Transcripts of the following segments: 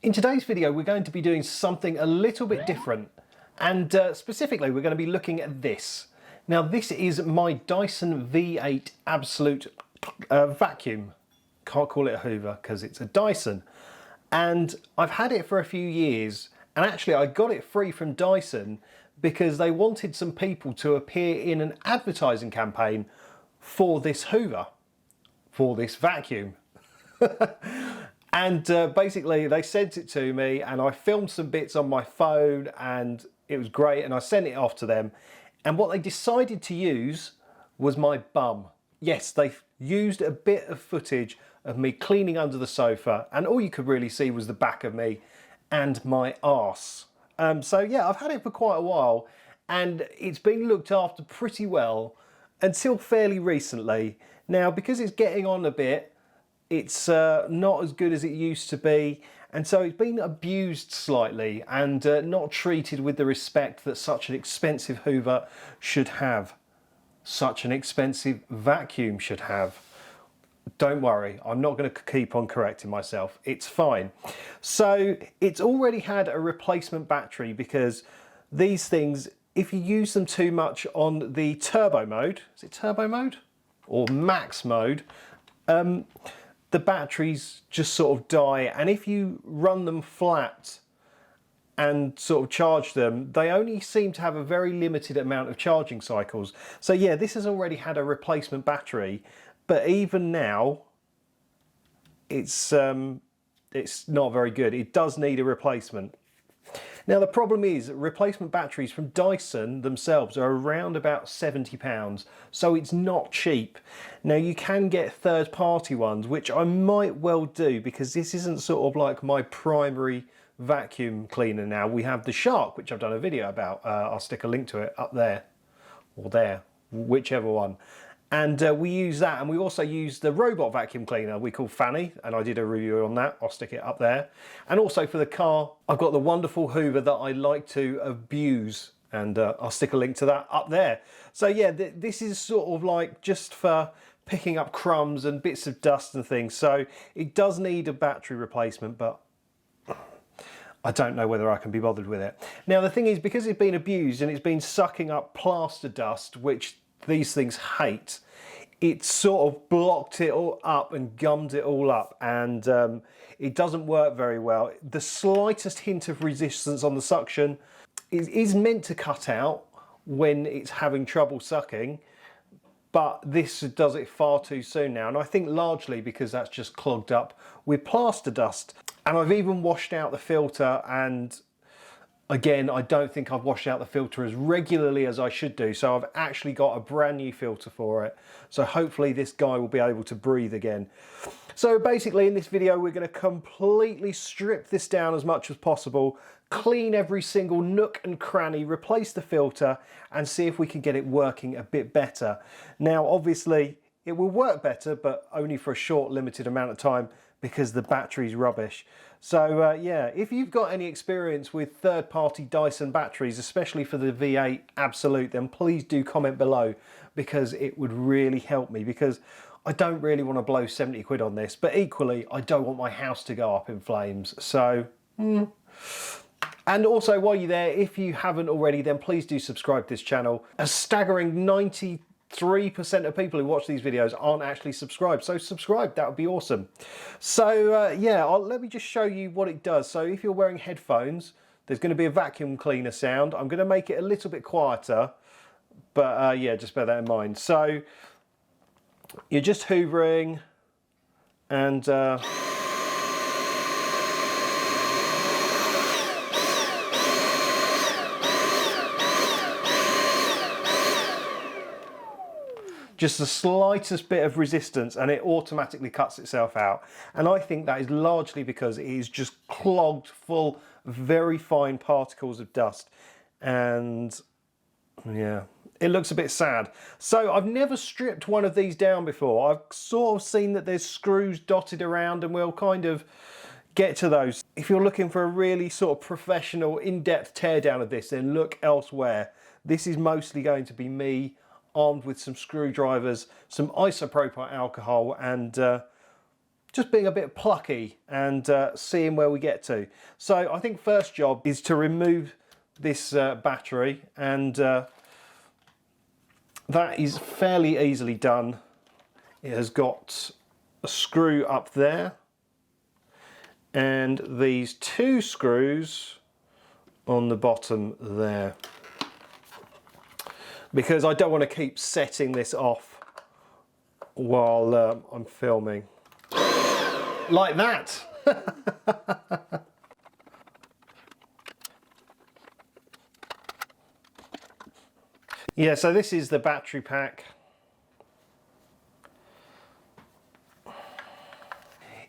In today's video, we're going to be doing something a little bit different, and specifically we're going to be looking at this. Now this is my Dyson V8 Absolute vacuum. Can't call it a Hoover because it's a Dyson, and I've had it for a few years, and actually I got it free from Dyson because they wanted some people to appear in an advertising campaign for this Hoover, for this vacuum. And basically they sent it to me and I filmed some bits on my phone and it was great, and I sent it off to them, and what they decided to use was my bum. Yes, they used a bit of footage of me cleaning under the sofa, and all you could really see was the back of me and my arse. So yeah, I've had it for quite a while and it's been looked after pretty well until fairly recently. Now because it's getting on a bit, it's not as good as it used to be, and so it's been abused slightly and not treated with the respect that such an expensive Hoover should have, such an expensive vacuum should have. Don't worry, I'm not going to keep on correcting myself, it's fine. So it's already had a replacement battery because these things, if you use them too much on the turbo mode, is it turbo mode or max mode, the batteries just sort of die, and if you run them flat and sort of charge them, they only seem to have a very limited amount of charging cycles. So yeah, this has already had a replacement battery, but even now it's not very good. It does need a replacement. Now the problem is replacement batteries from Dyson themselves are around about £70, so it's not cheap. Now you can get third-party ones, which I might well do because this isn't sort of like my primary vacuum cleaner now. We have the Shark, which I've done a video about. I'll stick a link to it up there, or there, whichever one. And we use that, and we also use the robot vacuum cleaner we call Fanny, and I did a review on that. I'll stick it up there. And also for the car, I've got the wonderful Hoover that I like to abuse, and I'll stick a link to that up there. So yeah, this is sort of like just for picking up crumbs and bits of dust and things. So it does need a battery replacement, but I don't know whether I can be bothered with it. Now the thing is, because it's been abused and it's been sucking up plaster dust, which these things hate, it sort of blocked it all up and gummed it all up, and it doesn't work very well. The slightest hint of resistance on the suction is meant to cut out when it's having trouble sucking, but this does it far too soon now, and I think largely because that's just clogged up with plaster dust. And I've even washed out the filter, and again, I don't think I've washed out the filter as regularly as I should do, so I've actually got a brand new filter for it. So hopefully this guy will be able to breathe again. So basically in this video, we're going to completely strip this down as much as possible, clean every single nook and cranny, replace the filter, and see if we can get it working a bit better. Now, obviously, it will work better, but only for a short, limited amount of time because the battery's rubbish. So yeah, if you've got any experience with third-party Dyson batteries, especially for the V8 Absolute, then please do comment below because it would really help me, because I don't really want to blow 70 quid on this, but equally I don't want my house to go up in flames. So, And also while you're there, if you haven't already, then please do subscribe to this channel. A staggering 93% of people who watch these videos aren't actually subscribed, so subscribe, that would be awesome. So yeah, let me just show you what it does. So if you're wearing headphones, there's going to be a vacuum cleaner sound. I'm going to make it a little bit quieter, but yeah, just bear that in mind. So you're just hoovering, and just the slightest bit of resistance and it automatically cuts itself out. And I think that is largely because it is just clogged full of very fine particles of dust. And yeah, it looks a bit sad. So I've never stripped one of these down before. I've sort of seen that there's screws dotted around, and we'll kind of get to those. If you're looking for a really sort of professional, in-depth teardown of this, then look elsewhere. This is mostly going to be me armed with some screwdrivers, some isopropyl alcohol, and just being a bit plucky and seeing where we get to. So I think first job is to remove this battery, and that is fairly easily done. It has got a screw up there and these two screws on the bottom there, because I don't want to keep setting this off while I'm filming. Like that. Yeah, so this is the battery pack.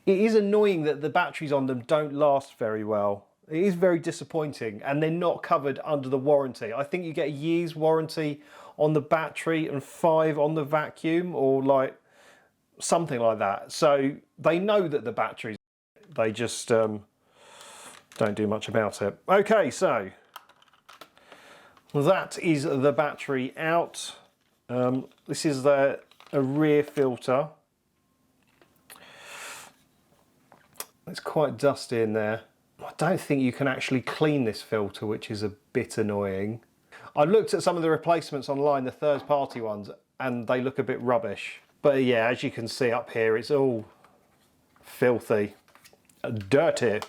It is annoying that the batteries on them don't last very well. It is very disappointing, and they're not covered under the warranty. I think you get a year's warranty on the battery and 5 on the vacuum, or like something like that. So they know that the batteries, they just don't do much about it. Okay, so that is the battery out. This is a rear filter. It's quite dusty in there. I don't think you can actually clean this filter, which is a bit annoying. I looked at some of the replacements online, the third-party ones, and they look a bit rubbish. But yeah, as you can see up here, it's all filthy, dirty.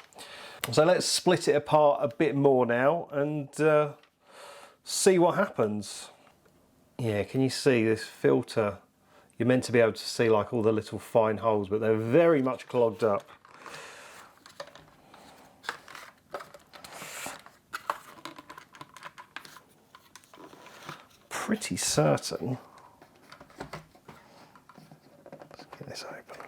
So let's split it apart a bit more now and see what happens. Yeah, can you see this filter? You're meant to be able to see like all the little fine holes, but they're very much clogged up. Pretty certain. Let's get this open.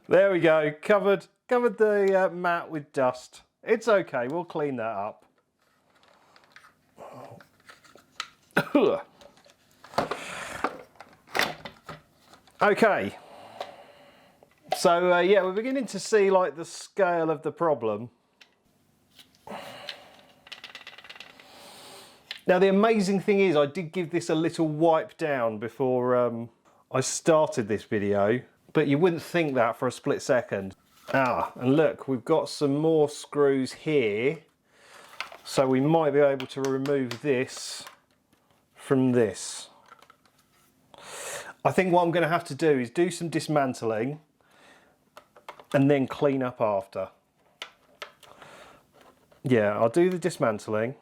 There we go. Covered the mat with dust. It's okay. We'll clean that up. Okay. So yeah, we're beginning to see like the scale of the problem. Now the amazing thing is I did give this a little wipe down before I started this video, but you wouldn't think that for a split second. And look, we've got some more screws here, so we might be able to remove this from this. I think what I'm going to have to do is do some dismantling and then clean up after. Yeah, I'll do the dismantling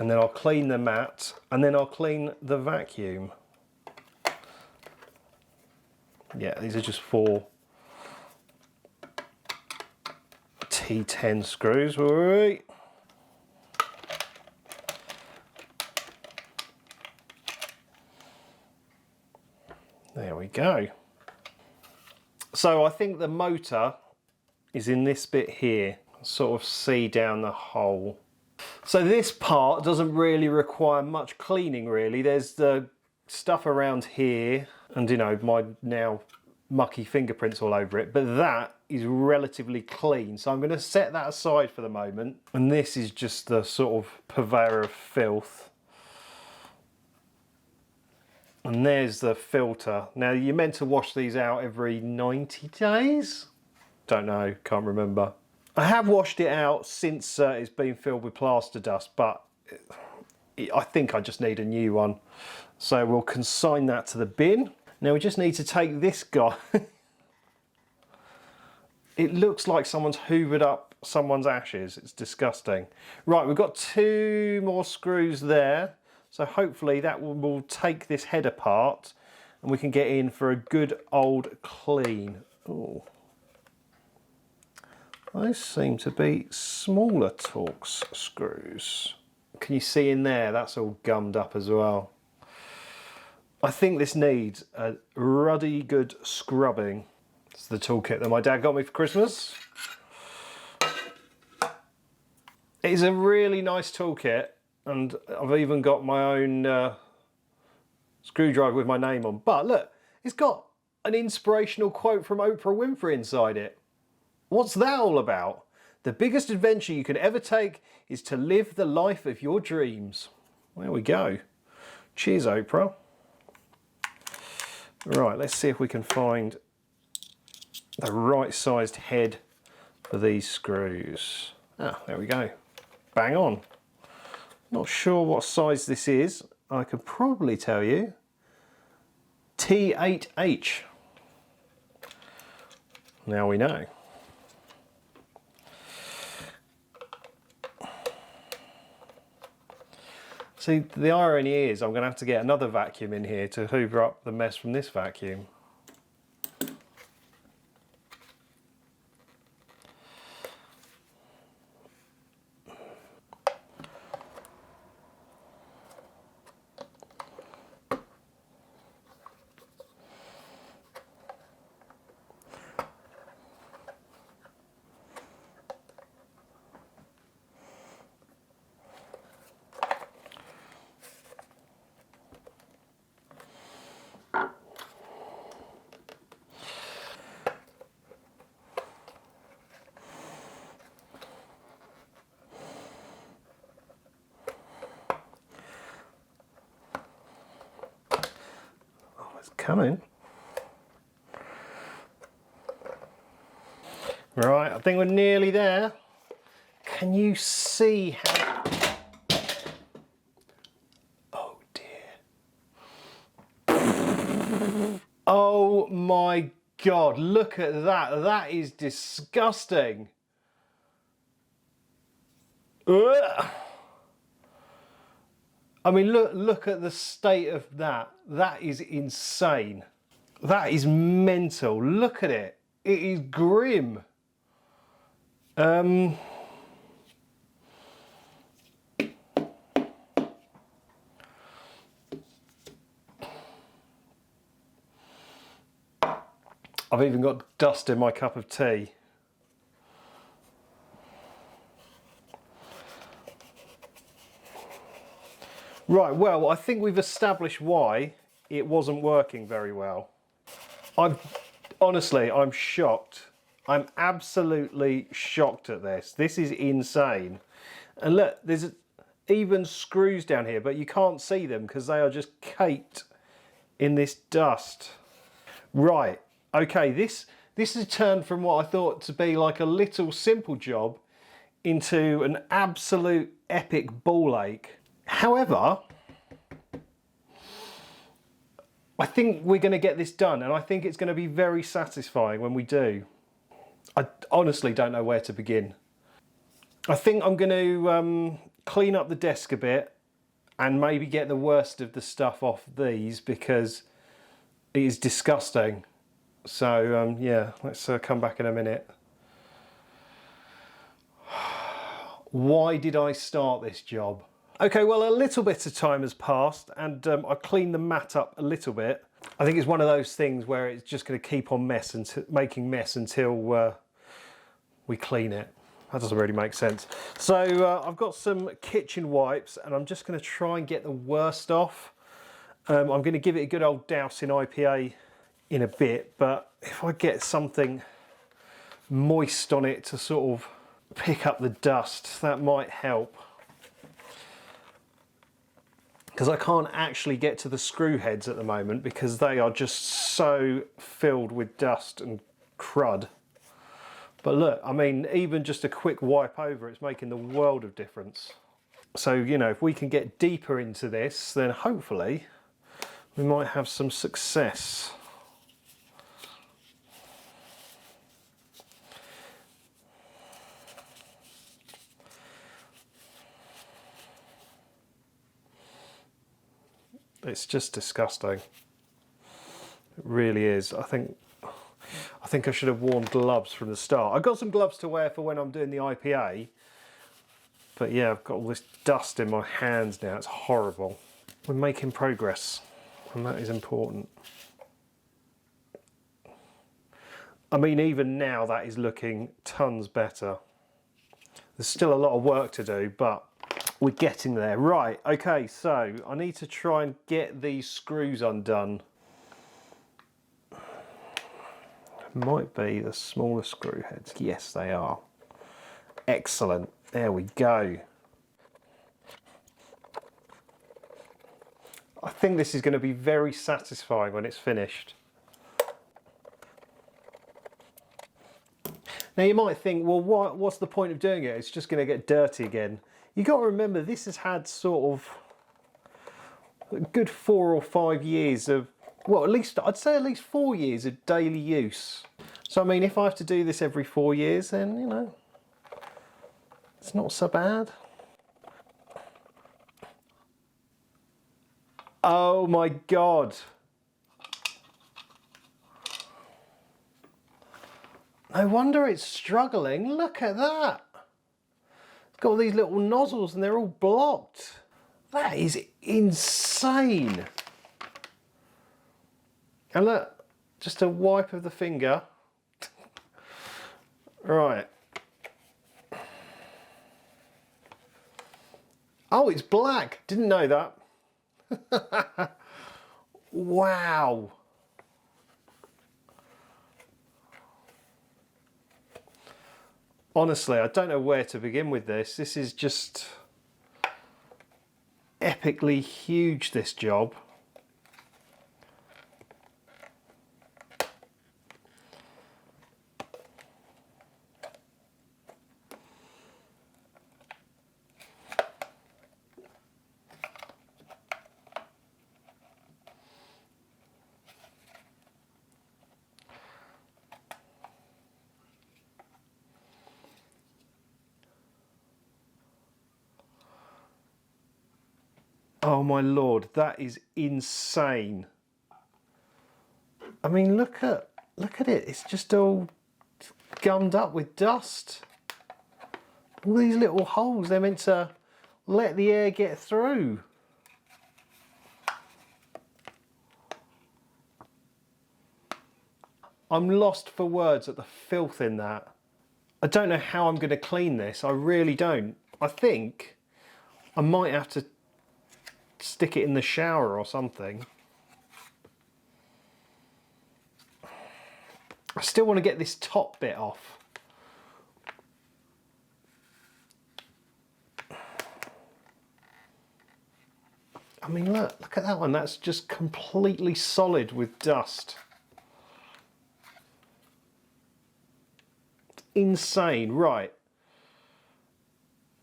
and then I'll clean the mat and then I'll clean the vacuum. Yeah, these are just 4 T10 screws. Right. There we go. So I think the motor is in this bit here. Sort of see down the hole. So this part doesn't really require much cleaning really. There's the stuff around here and you know my now mucky fingerprints all over it, but that is relatively clean. So I'm going to set that aside for the moment. And this is just the sort of purveyor of filth. And there's the filter. Now you're meant to wash these out every 90 days? Don't know, can't remember. I have washed it out since it's been filled with plaster dust, but I think I just need a new one. So we'll consign that to the bin. Now we just need to take this guy. It looks like someone's hoovered up someone's ashes. It's disgusting. Right, we've got 2 more screws there. So hopefully that will take this head apart and we can get in for a good old clean. Ooh. Those seem to be smaller Torx screws. Can you see in there? That's all gummed up as well. I think this needs a ruddy good scrubbing. It's the toolkit that my dad got me for Christmas. It is a really nice toolkit. And I've even got my own screwdriver with my name on. But look, it's got an inspirational quote from Oprah Winfrey inside it. What's that all about? The biggest adventure you can ever take is to live the life of your dreams. There we go. Cheers, Oprah. Right, let's see if we can find the right sized head for these screws. Ah, there we go. Bang on. Not sure what size this is. I could probably tell you. T8H. Now we know. See, the irony is I'm going to have to get another vacuum in here to hoover up the mess from this vacuum. Coming. Right, I think we're nearly there. Can you see how... Oh dear. Oh my God, look at that. That is disgusting. Ugh. I mean, look at the state of that. That is insane. That is mental. Look at it. It is grim. I've even got dust in my cup of tea. Right, well, I think we've established why it wasn't working very well. Honestly, I'm shocked. I'm absolutely shocked at this. This is insane. And look, there's even screws down here, but you can't see them because they are just caked in this dust. Right, okay, this has turned from what I thought to be like a little simple job into an absolute epic ball ache. However, I think we're going to get this done, and I think it's going to be very satisfying when we do. I honestly don't know where to begin. I think I'm going to clean up the desk a bit and maybe get the worst of the stuff off these because it is disgusting. So yeah, let's come back in a minute. Why did I start this job? Okay, well, a little bit of time has passed and I cleaned the mat up a little bit. I think it's one of those things where it's just going to keep on making mess until we clean it. That doesn't really make sense. So I've got some kitchen wipes and I'm just going to try and get the worst off. I'm going to give it a good old douse in IPA in a bit, but if I get something moist on it to sort of pick up the dust, that might help. Because I can't actually get to the screw heads at the moment because they are just so filled with dust and crud. But look, I mean, even just a quick wipe over, it's making the world of difference. So, you know, if we can get deeper into this, then hopefully we might have some success. It's just disgusting. It really is. I think I should have worn gloves from the start. I've got some gloves to wear for when I'm doing the IPA. But yeah, I've got all this dust in my hands now. It's horrible. We're making progress, and that is important. I mean, even now that is looking tons better. There's still a lot of work to do, but we're getting there. Right, okay, so I need to try and get these screws undone. Might be the smaller screw heads. Yes, they are. Excellent. There we go. I think this is going to be very satisfying when it's finished. Now you might think, well, what's the point of doing it? It's just going to get dirty again. You got to remember, this has had sort of a good 4 or 5 years of, well, at least, I'd say at least 4 years of daily use. So I mean, if I have to do this every 4 years, then, you know, it's not so bad. Oh my God. No wonder it's struggling. Look at that. It's got all these little nozzles and they're all blocked. That is insane. And look, just a wipe of the finger. Right. Oh, it's black. Didn't know that. Wow. Honestly, I don't know where to begin with this. This is just epically huge, this job. Oh my Lord, that is insane. I mean, look at it. It's just all gummed up with dust. All these little holes, they're meant to let the air get through. I'm lost for words at the filth in that. I don't know how I'm going to clean this. I really don't. I think I might have to stick it in the shower or something. I still want to get this top bit off. I mean, look at that one. That's just completely solid with dust. It's insane. Right.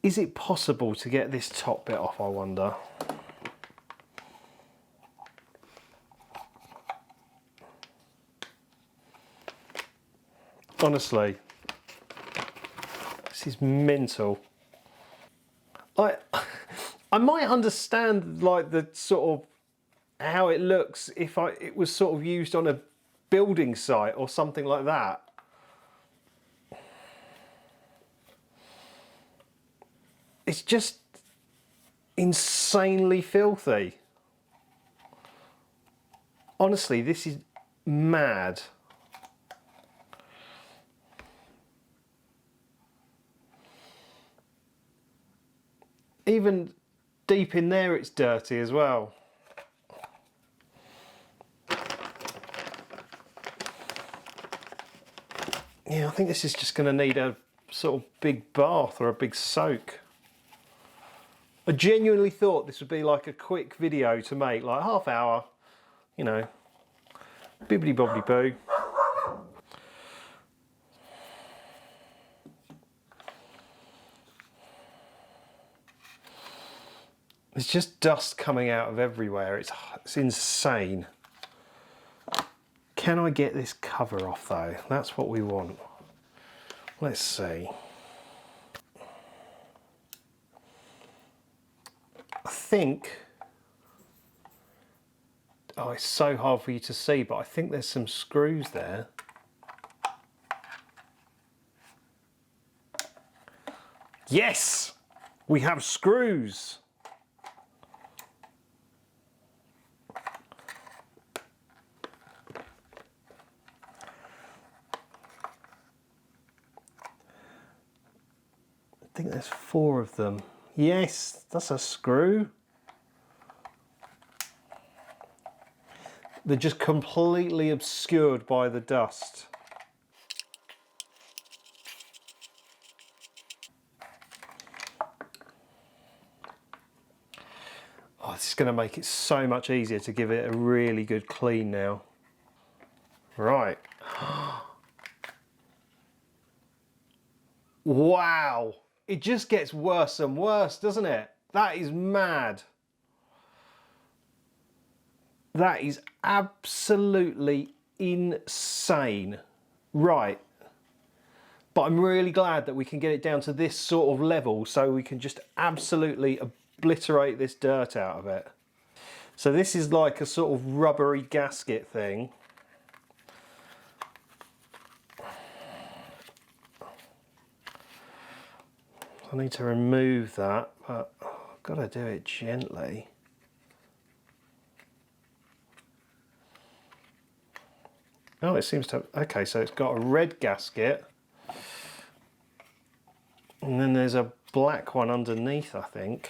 Is it possible to get this top bit off, I wonder? Honestly, this is mental. I might understand like the sort of how it looks if it was sort of used on a building site or something like that. It's just insanely filthy. Honestly, this is mad. Even deep in there it's dirty as well. Yeah, I think this is just going to need a sort of big bath or a big soak. I genuinely thought this would be like a quick video to make, like half hour, you know, bibbidi bobbidi boo. There's just dust coming out of everywhere. It's insane. Can I get this cover off though? That's what we want. Let's see. I think, oh, it's so hard for you to see, but I think there's some screws there. Yes, we have screws. I think there's 4 of them. Yes, that's a screw. They're just completely obscured by the dust. Oh, this is going to make it so much easier to give it a really good clean now. Right. Wow. It just gets worse and worse, doesn't it? That is mad. That is absolutely insane. Right. But I'm really glad that we can get it down to this sort of level so we can just absolutely obliterate this dirt out of it. So this is like a sort of rubbery gasket thing. I need to remove that, but I've got to do it gently. Oh, it seems to have, okay, so it's got a red gasket. And then there's a black one underneath, I think.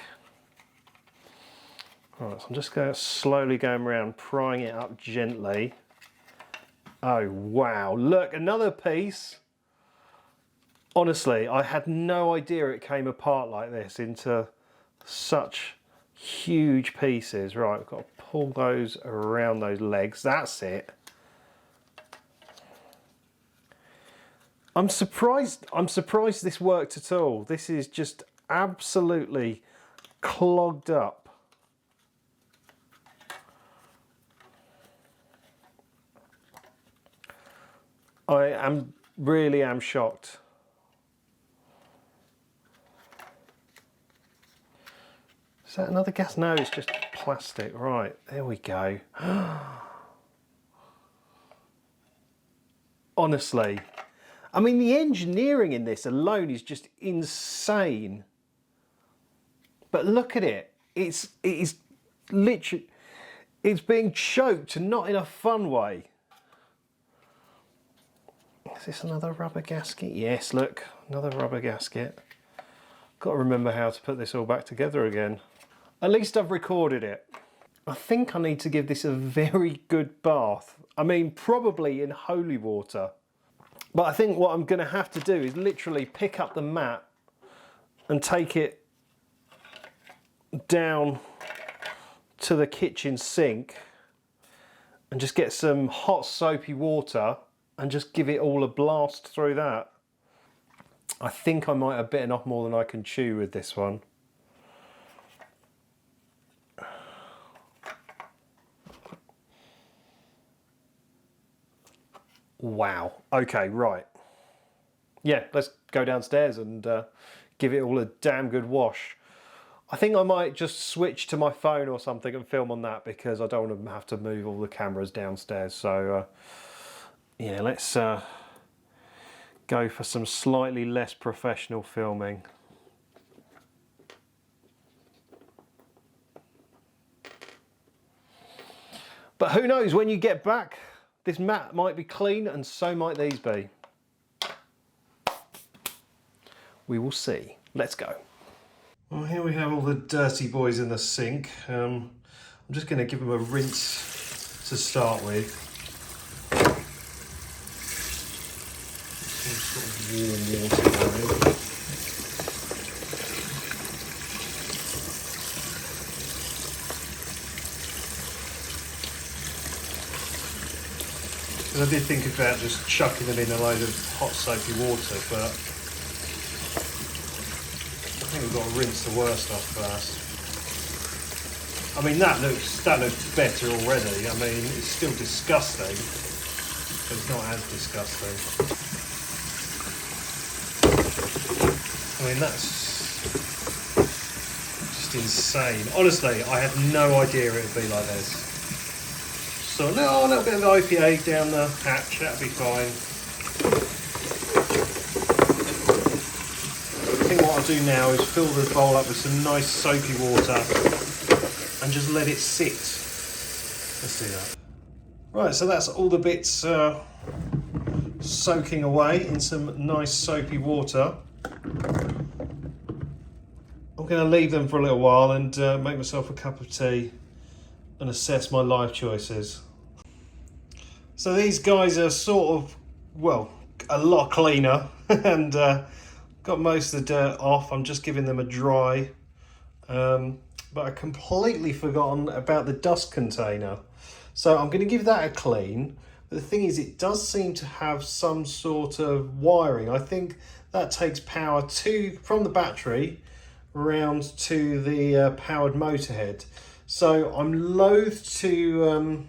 Right, so I'm just slowly going around, prying it up gently. Oh, wow. Look, another piece. Honestly, I had no idea it came apart like this into such huge pieces. Right, I've got to pull those around those legs. That's it. I'm surprised this worked at all. This is just absolutely clogged up. Really am shocked. Is that another gas? No, it's just plastic. Right, there we go. Honestly, I mean, the engineering in this alone is just insane. But look at it. It is literally, it's being choked, and not in a fun way. Is this another rubber gasket? Yes, look, another rubber gasket. Got to remember how to put this all back together again. At least I've recorded it. I think I need to give this a very good bath. I mean, probably in holy water. But I think what I'm going to have to do is literally pick up the mat and take it down to the kitchen sink and just get some hot soapy water and just give it all a blast through that. I think I might have bitten off more than I can chew with this one. Wow. Okay, right. Yeah, let's go downstairs and give it all a damn good wash. I think I might just switch to my phone or something and film on that because I don't want to have to move all the cameras downstairs. So, yeah, let's go for some slightly less professional filming. But who knows, when you get back, this mat might be clean and so might these be. We will see. Let's go. Well, here we have all the dirty boys in the sink. I'm just going to give them a rinse to start with. Some sort of warm water going. I did think about just chucking them in a load of hot soapy water, but I think we've got to rinse the worst off first. I mean, that looks better already. I mean, it's still disgusting, but it's not as disgusting. I mean, that's just insane. Honestly, I had no idea it would be like this. So no, a little bit of IPA down the hatch, that'll be fine. I think what I'll do now is fill the bowl up with some nice soapy water and just let it sit. Let's do that. Right, so that's all the bits soaking away in some nice soapy water. I'm going to leave them for a little while and make myself a cup of tea and assess my life choices. So these guys are sort of, well, a lot cleaner and got most of the dirt off. I'm just giving them a dry. but I completely forgotten about the dust container. So I'm going to give that a clean. But the thing is, it does seem to have some sort of wiring. I think that takes power from the battery round to the powered motor head. So I'm loath to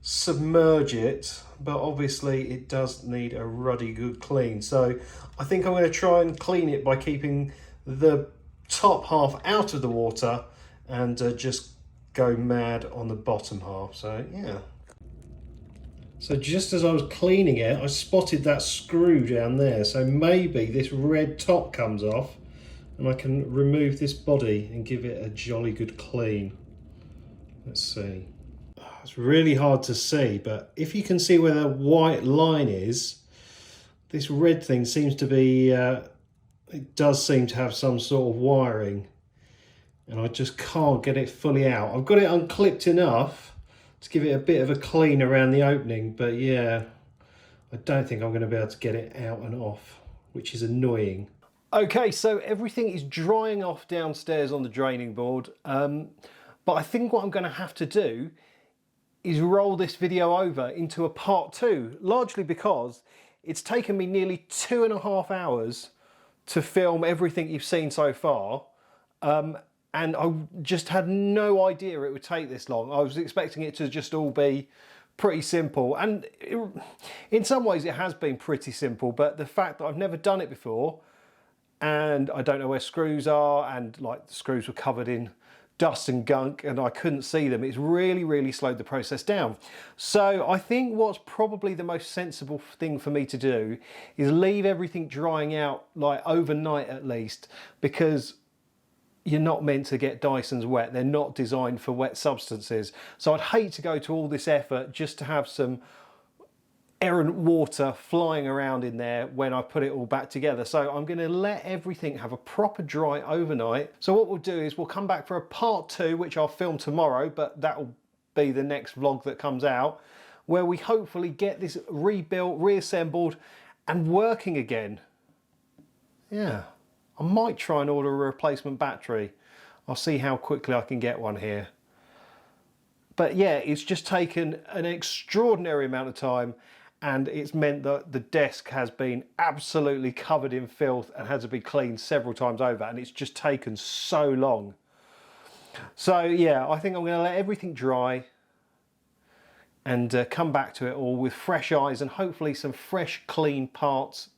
submerge it, but obviously it does need a ruddy good clean. So I think I'm going to try and clean it by keeping the top half out of the water and just go mad on the bottom half. So yeah. So just as I was cleaning it, I spotted that screw down there. So maybe this red top comes off and I can remove this body and give it a jolly good clean. Let's see. It's really hard to see, but if you can see where the white line is, this red thing seems to be, it does seem to have some sort of wiring, and I just can't get it fully out. I've got it unclipped enough to give it a bit of a clean around the opening, but yeah, I don't think I'm going to be able to get it out and off, which is annoying. Okay, so everything is drying off downstairs on the draining board, but I think what I'm going to have to do is roll this video over into a part 2, largely because it's taken me nearly 2.5 hours to film everything you've seen so far, and I just had no idea it would take this long. I was expecting it to just all be pretty simple, and in some ways it has been pretty simple, but the fact that I've never done it before and I don't know where screws are, and like the screws were covered in dust and gunk and I couldn't see them, it's really slowed the process down. So I think what's probably the most sensible thing for me to do is leave everything drying out like overnight at least, because you're not meant to get Dysons wet. They're not designed for wet substances. So I'd hate to go to all this effort just to have some errant water flying around in there when I put it all back together. So I'm going to let everything have a proper dry overnight. So what we'll do is we'll come back for a part 2, which I'll film tomorrow, but that'll be the next vlog that comes out, where we hopefully get this rebuilt, reassembled and working again. Yeah, I might try and order a replacement battery. I'll see how quickly I can get one here. But yeah, it's just taken an extraordinary amount of time, and it's meant that the desk has been absolutely covered in filth and had to be cleaned several times over, and it's just taken so long. So yeah, I think I'm going to let everything dry and come back to it all with fresh eyes and hopefully some fresh clean parts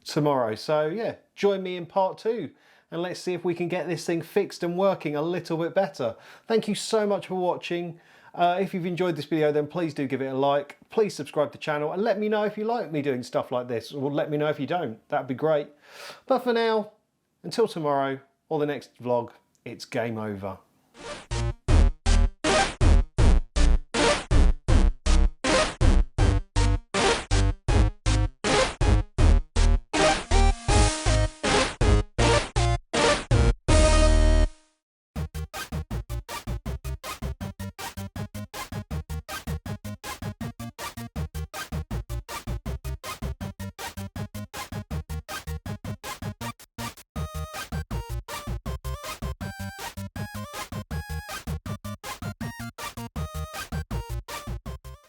tomorrow. So yeah, join me in part 2 and let's see if we can get this thing fixed and working a little bit better. Thank you so much for watching. If you've enjoyed this video, then please do give it a like. Please subscribe to the channel and let me know if you like me doing stuff like this, or let me know if you don't. That'd be great. But for now, until tomorrow or the next vlog, it's game over.